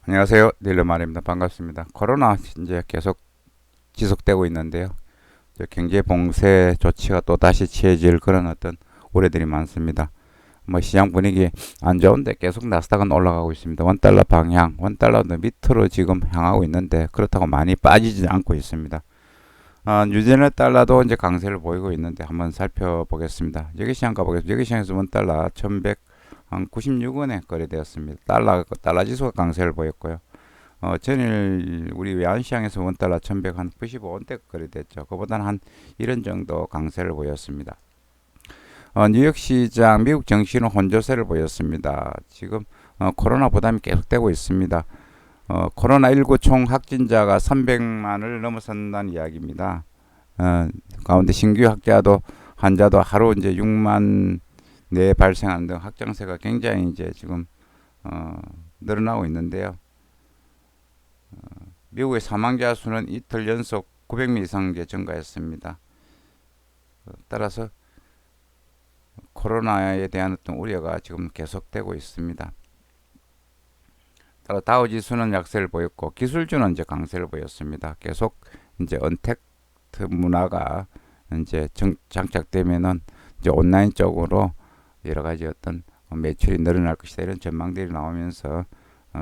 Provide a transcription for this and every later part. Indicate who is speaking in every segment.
Speaker 1: 안녕하세요. 딜러말입니다. 반갑습니다. 코로나 이제 계속 지속되고 있는데요. 이제 경제 봉쇄 조치가 또 다시 취해질 그런 어떤 우려들이 많습니다. 뭐 시장 분위기 안 좋은데 계속 나스닥은 올라가고 있습니다. 원달러 방향, 원달러도 밑으로 지금 향하고 있는데 그렇다고 많이 빠지지 않고 있습니다. 뉴질랜드 달러도 이제 강세를 보이고 있는데 한번 살펴보겠습니다. 여기 시장 가보겠습니다. 여기 시장에서 원달러 1196원에 거래되었습니다. 달러 지수가 강세를 보였고요. 전일 우리 외환시장에서 원달러 1195원대 거래됐죠. 그보다는 한 이런 정도 강세를 보였습니다. 뉴욕시장 미국 증시는 혼조세를 보였습니다. 지금 코로나 부담이 계속되고 있습니다. 코로나19 총 확진자가 300만을 넘어선다는 이야기입니다. 가운데 신규 환자도 하루 이제 6만 내 발생하는 등 확장세가 굉장히 이제 지금 늘어나고 있는데요. 미국의 사망자 수는 이틀 연속 900명 이상 증가했습니다. 따라서 코로나에 대한 어떤 우려가 지금 계속되고 있습니다. 따라 다우 지수는 약세를 보였고 기술주는 이제 강세를 보였습니다. 계속 이제 언택트 문화가 이제 장착되면은 이제 온라인 쪽으로 여러 가지 어떤 매출이 늘어날 것이다 이런 전망들이 나오면서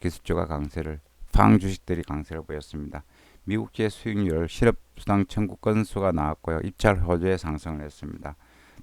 Speaker 1: 기술주가 강세를 팡 주식들이 강세를 보였습니다. 미국제 수익률 실업수당 청구 건수가 나왔고요. 입찰 호조에 상승을 했습니다.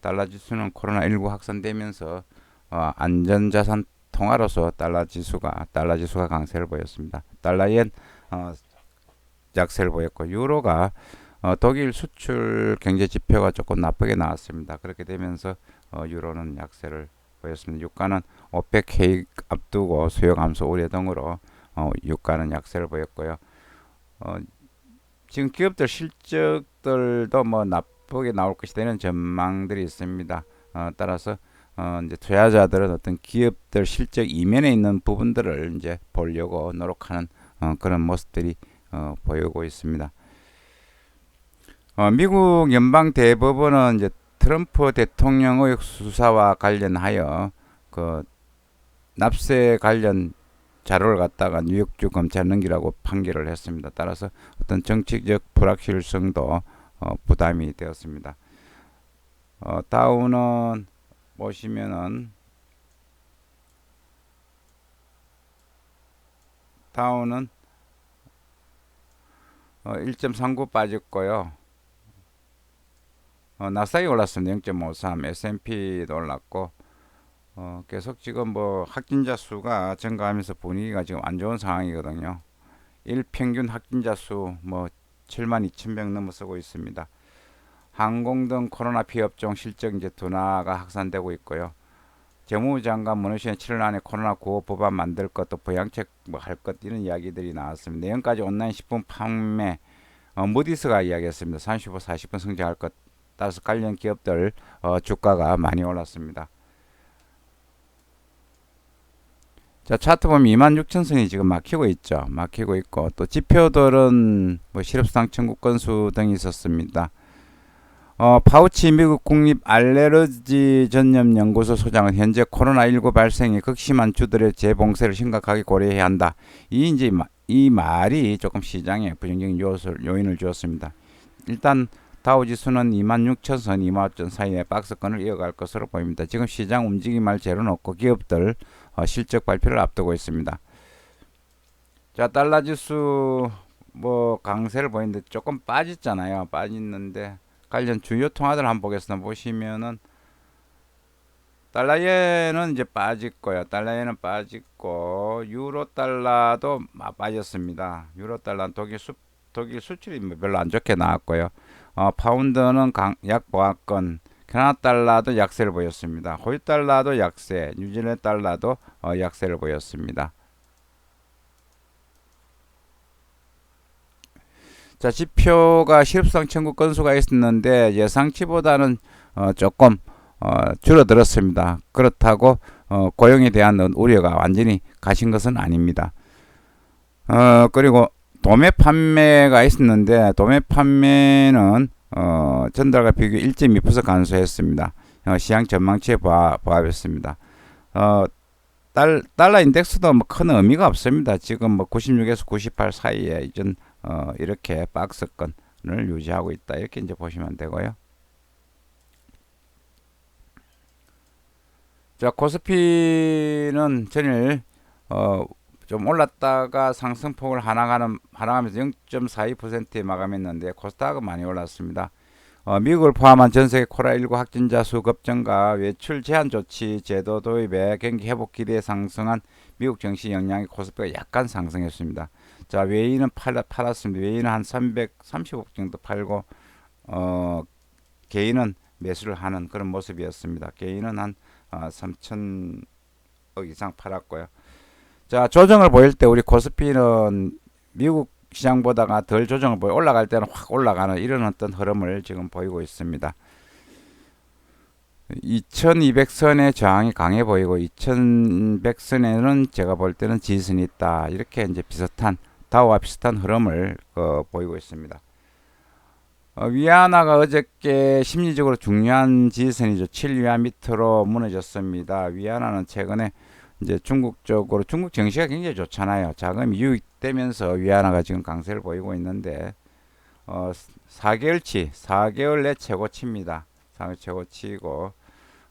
Speaker 1: 달러 지수는 코로나19 확산되면서 안전자산 통화로서 달러 지수가 강세를 보였습니다. 달러엔 약세를 보였고 유로가 독일 수출 경제 지표가 조금 나쁘게 나왔습니다. 그렇게 되면서 유로는 약세를 보였습니다. 유가는 오펙 회의 앞두고 수요 감소 우려 등으로 유가는 약세를 보였고요. 지금 기업들 실적들도 뭐 나쁘게 나올 것이다 이런 전망들이 있습니다. 따라서 이제 투자자들은 어떤 기업들 실적 이면에 있는 부분들을 이제 보려고 노력하는 그런 모습들이 보이고 있습니다. 미국 연방 대법원은 이제 트럼프 대통령 의혹 수사와 관련하여 그 납세 관련 자료를 갖다가 뉴욕주 검찰 넘기라고 판결을 했습니다. 따라서 어떤 정치적 불확실성도 부담이 되었습니다. 다우는 보시면은 다우는 1.39 빠졌고요. 나스닥이 올랐습니다. 0.53, S&P도 올랐고 계속 지금 뭐 확진자 수가 증가하면서 분위기가 지금 안 좋은 상황이거든요. 일평균 확진자 수 뭐 7만 2천 명 넘어서고 있습니다. 항공 등 코로나 피해 업종 실적 이제 둔화가 확산되고 있고요. 재무부 장관 문호신은 7월 안에 코로나 구호 법안 만들 것, 또 부양책 뭐 할 것 이런 이야기들이 나왔습니다. 내년까지 온라인 식품 판매 무디스가 이야기했습니다. 35, 40분 성장할 것. 따라서 관련 기업들 주가가 많이 올랐습니다. 자, 차트 보면 26,000선이 지금 막히고 있죠. 막히고 있고 또 지표들은 뭐 실업수당 청구 건수 등이 있었습니다. 파우치 미국 국립 알레르기 전염 연구소 소장은 현재 코로나19 발생이 극심한 주들의 재봉쇄를 심각하게 고려해야 한다. 이 말이 조금 시장에 부정적인 요인을 주었습니다. 일단 다우 지수는 26,000선, 25,000 사이의 박스권을 이어갈 것으로 보입니다. 지금 시장 움직임 할 재료는 없고 기업들 실적 발표를 앞두고 있습니다. 자, 달러 지수 뭐 강세를 보이는데 조금 빠졌잖아요. 빠졌는데 관련 주요 통화들 한번 보겠습니다. 보시면은 달러엔은 이제 빠졌고요. 달러엔은 빠졌고 유로 달러도 빠졌습니다. 유로 달러는 독일 수출이 별로 안 좋게 나왔고요. 파운드는 약보합권, 캐나다 달러도 약세를 보였습니다. 호주 달러도 약세, 뉴질랜드 달러도 약세를 보였습니다. 자, 지표가 실업수당 청구 건수가 있었는데 예상치보다는 조금 줄어들었습니다. 그렇다고 고용에 대한 우려가 완전히 가신 것은 아닙니다. 그리고 도매 판매가 있었는데 도매 판매는 전달과 비교 1.2% 감소했습니다. 시장 전망치에 부합했습니다. 달러 인덱스도 뭐 큰 의미가 없습니다. 지금 뭐 96에서 98 사이에 이전 이렇게 박스권을 유지하고 있다. 이렇게 이제 보시면 되고요. 자, 코스피는 전일 좀 올랐다가 상승폭을 하락하면서 0.42%에 마감했는데 코스닥은 많이 올랐습니다. 미국을 포함한 전 세계 코로나19 확진자 수 급증과 외출 제한 조치 제도 도입에 경기 회복 기대에 상승한 미국 증시 영향이 코스피가 약간 상승했습니다. 자, 외인은 팔았습니다. 외인은 한 330억 정도 팔고 개인은 매수를 하는 그런 모습이었습니다. 개인은 한 3천억 이상 팔았고요. 자, 조정을 보일 때 우리 코스피는 미국 시장보다가 덜 조정을 보여 올라갈 때는 확 올라가는 이런 어떤 흐름을 지금 보이고 있습니다. 2200선의 저항이 강해 보이고 2100선에는 제가 볼 때는 지지선이 있다. 이렇게 이제 비슷한 다우와 비슷한 흐름을 보이고 있습니다. 위안화가 어저께 심리적으로 중요한 지지선이죠. 7위안 밑으로 무너졌습니다. 위안화는 최근에 이제 중국 증시가 굉장히 좋잖아요. 자금이 유입되면서 위안화가 지금 강세를 보이고 있는데 4개월 내 최고치입니다. 4개월 최고치고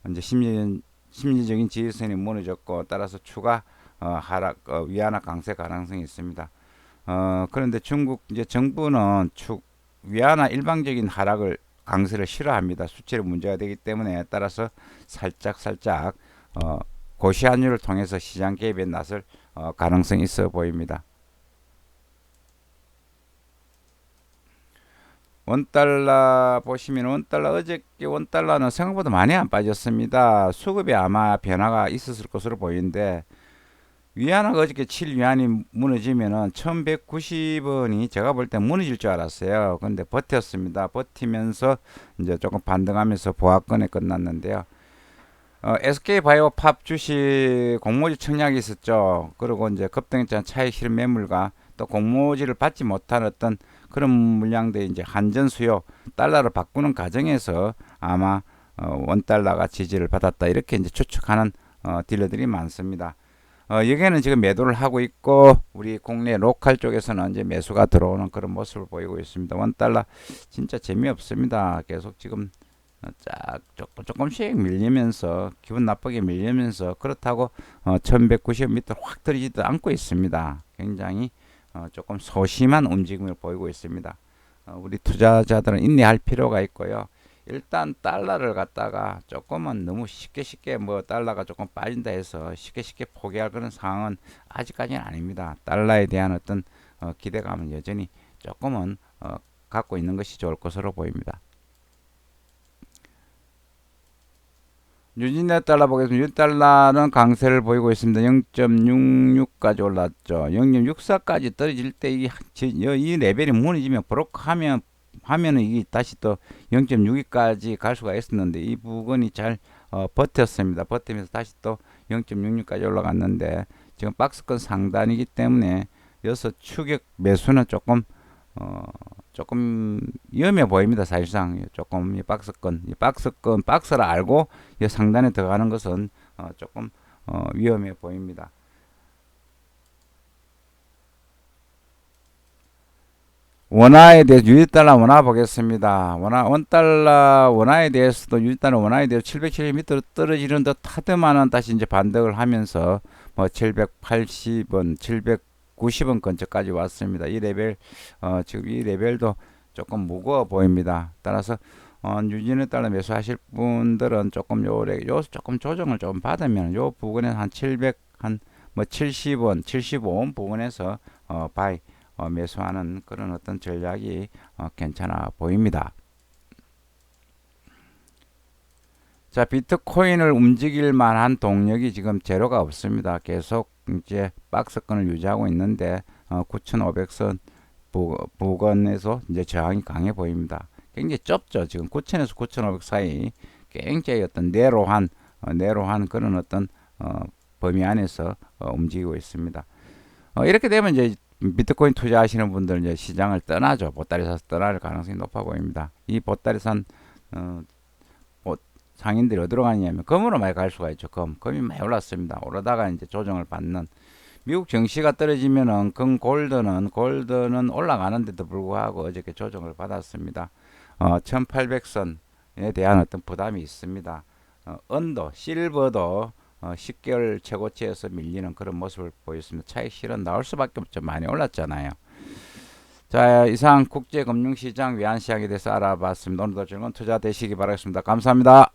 Speaker 1: 이제 심리적인 지지선이 무너졌고 따라서 추가 하락 위안화 강세 가능성이 있습니다. 그런데 중국 이제 정부는 위안화 일방적인 하락을 강세를 싫어합니다. 수치로 문제가 되기 때문에 따라서 살짝 고시환율을 통해서 시장 개입에 나설 가능성이 있어 보입니다. 원달러 보시면 어저께 원달러는 생각보다 많이 안 빠졌습니다. 수급에 아마 변화가 있었을 것으로 보이는데 위안화가 어저께 7위안이 무너지면은 1190원이 제가 볼 때 무너질 줄 알았어요. 근데 버텼습니다. 버티면서 이제 조금 반등하면서 보합권에 끝났는데요. SK바이오팝 주식 공모지 청약이 있었죠. 그리고 이제 급등했잖아 차익 실현 매물과 또 공모지를 받지 못한 어떤 그런 물량들이 이제 한전 수요 달러로 바꾸는 과정에서 아마 원달러가 지지를 받았다 이렇게 이제 추측하는 딜러들이 많습니다. 여기에는 지금 매도를 하고 있고 우리 국내 로컬 쪽에서는 이제 매수가 들어오는 그런 모습을 보이고 있습니다. 원달러 진짜 재미없습니다. 계속 지금 조금씩 밀리면서 기분 나쁘게 밀리면서 그렇다고 1190 밑으로 확 떨어지지도 않고 있습니다. 굉장히 조금 소심한 움직임을 보이고 있습니다. 우리 투자자들은 인내할 필요가 있고요. 일단 달러를 갖다가 조금은 너무 쉽게 뭐 달러가 조금 빠진다 해서 쉽게 포기할 그런 상황은 아직까지는 아닙니다. 달러에 대한 어떤 기대감은 여전히 조금은 갖고 있는 것이 좋을 것으로 보입니다. 뉴질랜드 달러 보겠습니다. 뉴달러는 강세를 보이고 있습니다. 0.66까지 올랐죠. 0.64까지 떨어질 때 이 레벨이 무너지면 하면은 이게 다시 또 0.62까지 갈 수가 있었는데 이 부분이 잘 버텼습니다. 버티면서 다시 또 0.66까지 올라갔는데 지금 박스권 상단이기 때문에 여기서 추격 매수는 조금 위험해 보입니다. 사실상 조금 이 박스를 알고 이 상단에 들어가는 것은 조금 위험해 보입니다. 원화에 대해서 유지달러 원화 보겠습니다. 원화에 대해서도 유지달러 원화에 대해서 770m 떨어지는 듯 하더만은 다시 이제 반등을 하면서 뭐 780원, 790원 근처까지 왔습니다. 이 레벨 지금 이 레벨도 조금 무거워 보입니다. 따라서 뉴질랜드 달러 매수하실 분들은 조금 조금 조정을 좀 받으면 요 부분에 한 70원, 75원 부분에서 바이 매수하는 그런 어떤 전략이 괜찮아 보입니다. 자, 비트코인을 움직일 만한 동력이 지금 제로가 없습니다. 계속 이제 박스권을 유지하고 있는데 9,500선 부근에서 이제 저항이 강해 보입니다. 굉장히 좁죠. 지금 9,000에서 9,500 사이 굉장히 어떤 내로한 그런 어떤 범위 안에서 움직이고 있습니다. 이렇게 되면 이제 비트코인 투자하시는 분들은 이제 시장을 떠나죠. 보따리 사서 떠날 가능성이 높아 보입니다. 이 보따리 산 상인들이 어디로 가냐면 금으로 많이 갈 수가 있죠. 금이 많이 올랐습니다. 오르다가 이제 조정을 받는. 미국 증시가 떨어지면은 골드는 올라가는데도 불구하고 어저께 조정을 받았습니다. 1800선에 대한 어떤 부담이 있습니다. 실버도 10개월 최고치에서 밀리는 그런 모습을 보였습니다. 차익 실은 나올 수밖에 없죠. 많이 올랐잖아요. 자, 이상 국제금융시장 외환시장에 대해서 알아봤습니다. 오늘도 즐거운 투자 되시기 바라겠습니다. 감사합니다.